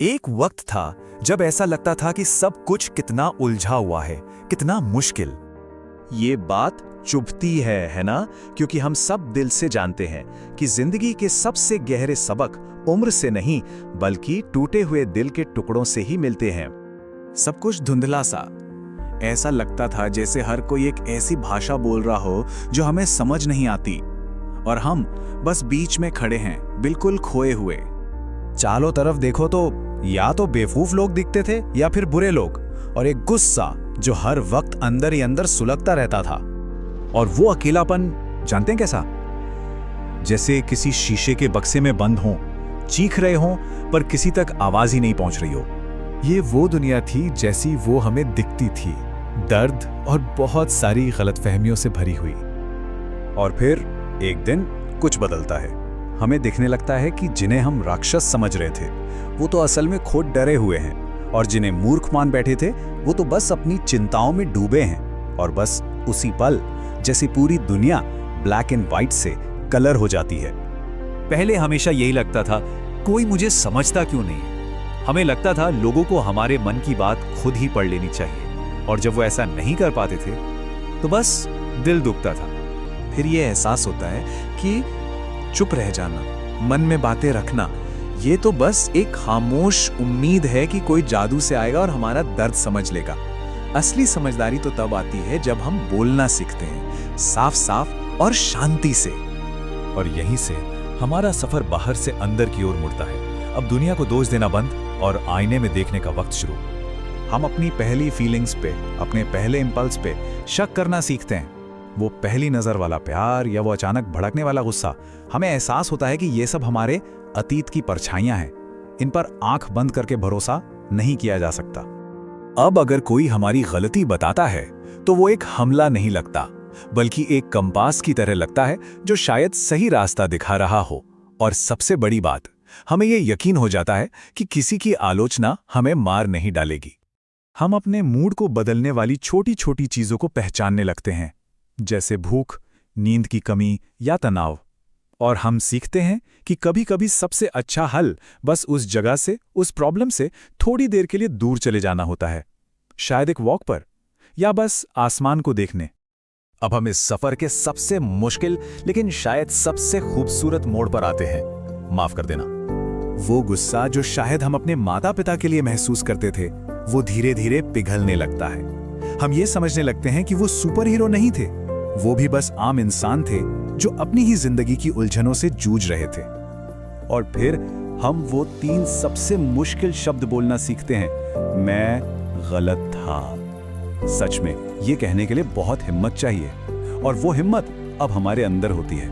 एक वक्त था जब ऐसा लगता था कि सब कुछ कितना उलझा हुआ है, कितना मुश्किल। ये बात चुभती है ना? क्योंकि हम सब दिल से जानते हैं कि जिंदगी के सबसे गहरे सबक उम्र से नहीं बल्कि टूटे हुए दिल के टुकड़ों से ही मिलते हैं। सब कुछ धुंधला सा, ऐसा लगता था जैसे हर कोई एक ऐसी भाषा बोल रहा हो जो हमें समझ नहीं आती, और हम बस बीच में खड़े हैं, बिल्कुल खोए हुए। चारों तरफ देखो तो या तो बेवकूफ लोग दिखते थे या फिर बुरे लोग, और एक गुस्सा जो हर वक्त अंदर ही अंदर सुलगता रहता था। और वो अकेलापन जानते हैं कैसा? जैसे किसी शीशे के बक्से में बंद हों, चीख रहे हों पर किसी तक आवाज ही नहीं पहुंच रही हो। ये वो दुनिया थी जैसी वो हमें दिखती थी, दर्द और बहुत सारी गलतफहमियों से भरी हुई। और फिर एक दिन कुछ बदलता है। हमें दिखने लगता है कि जिन्हें हम राक्षस समझ रहे थे वो तो असल में खुद डरे हुए हैं, और जिन्हें मूर्ख मान बैठे थे वो तो बस अपनी चिंताओं में डूबे हैं। और बस उसी पल जैसे पूरी दुनिया ब्लैक एंड व्हाइट से कलर हो जाती है। पहले हमेशा यही लगता था, कोई मुझे समझता क्यों नहीं। हमें लगता था लोगों को हमारे मन की बात खुद ही पढ़ लेनी चाहिए, और जब वो ऐसा नहीं कर पाते थे तो बस दिल दुखता था। फिर ये एहसास होता है कि चुप रह जाना, मन में बातें रखना, ये तो बस एक खामोश उम्मीद है कि कोई जादू से आएगा और हमारा दर्द समझ लेगा। असली समझदारी तो तब आती है जब हम बोलना सीखते हैं, साफ साफ और शांति से। और यहीं से हमारा सफर बाहर से अंदर की ओर मुड़ता है। अब दुनिया को दोष देना बंद और आईने में देखने का वक्त शुरू। हम अपनी पहली फीलिंग्स पे, अपने पहले इंपल्स पे शक करना सीखते हैं। वो पहली नजर वाला प्यार या वो अचानक भड़कने वाला गुस्सा, हमें एहसास होता है कि ये सब हमारे अतीत की परछाइयां हैं। इन पर आंख बंद करके भरोसा नहीं किया जा सकता। अब अगर कोई हमारी गलती बताता है तो वो एक हमला नहीं लगता, बल्कि एक कंपास की तरह लगता है जो शायद सही रास्ता दिखा रहा हो। और सबसे बड़ी बात, हमें ये यकीन हो जाता है कि किसी की आलोचना हमें मार नहीं डालेगी। हम अपने मूड को बदलने वाली छोटी छोटी चीजों को पहचानने लगते हैं, जैसे भूख, नींद की कमी या तनाव। और हम सीखते हैं कि कभी कभी सबसे अच्छा हल बस उस जगह से, उस प्रॉब्लम से थोड़ी देर के लिए दूर चले जाना होता है, शायद एक वॉक पर या बस आसमान को देखने। अब हम इस सफर के सबसे मुश्किल लेकिन शायद सबसे खूबसूरत मोड़ पर आते हैं। माफ कर देना। वो गुस्सा जो शायद हम अपने माता पिता के लिए महसूस करते थे, वो धीरे धीरे पिघलने लगता है। हम ये समझने लगते हैं कि वो सुपर हीरो नहीं थे, वो भी बस आम इंसान थे जो अपनी ही जिंदगी की उलझनों से जूझ रहे थे। और फिर हम वो 3 सबसे मुश्किल शब्द बोलना सीखते हैं, मैं गलत था। सच में ये कहने के लिए बहुत हिम्मत चाहिए, और वो हिम्मत अब हमारे अंदर होती है।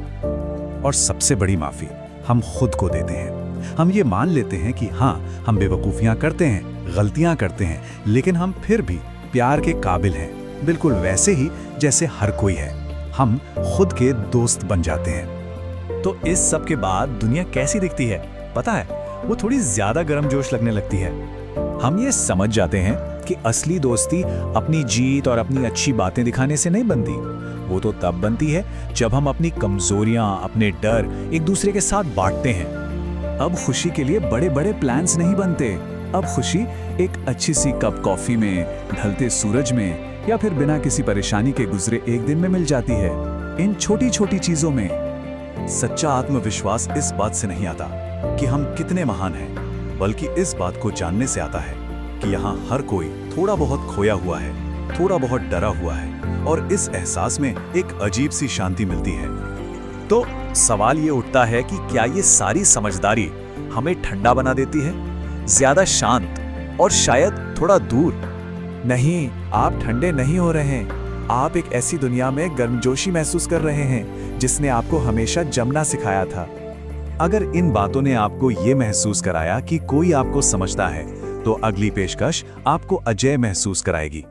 और सबसे बड़ी माफी हम खुद को देते हैं। हम ये मान लेते हैं कि हाँ, हम बेवकूफियां करते हैं, गलतियां करते हैं, लेकिन हम फिर भी प्यार के काबिल हैं, बिल्कुल वैसे ही जैसे हर कोई है। हम खुद के दोस्त बन जाते हैं। तो इस सब के बाद दुनिया कैसी दिखती है पता है? वो थोड़ी ज्यादा गर्मजोश लगने लगती है। हम ये समझ जाते हैं कि असली दोस्ती अपनी जीत और अपनी अच्छी बातें दिखाने से नहीं बनती। वो तो तब बनती है जब हम अपनी कमजोरियां, अपने डर एक दूसरे के साथ बांटते हैं। अब खुशी के लिए बड़े बड़े प्लान्स नहीं बनते। अब खुशी एक अच्छी सी कप कॉफी में, ढलते सूरज में, या फिर बिना किसी परेशानी के गुजरे एक दिन में मिल जाती है। इन छोटी छोटी चीजों में सच्चा आत्मविश्वास इस बात से नहीं आता कि हम कितने महान हैं, बल्कि इस बात को जानने से आता है कि यहाँ हर कोई थोड़ा बहुत खोया हुआ है, थोड़ा बहुत डरा हुआ है, और इस एहसास में एक अजीब सी शांति मिलती है। तो सवाल ये उठता है कि क्या ये सारी समझदारी हमें ठंडा बना देती है, ज्यादा शांत और शायद थोड़ा दूर? नहीं, आप ठंडे नहीं हो रहे हैं। आप एक ऐसी दुनिया में गर्मजोशी महसूस कर रहे हैं जिसने आपको हमेशा जमना सिखाया था। अगर इन बातों ने आपको ये महसूस कराया कि कोई आपको समझता है, तो अगली पेशकश आपको अजय महसूस कराएगी।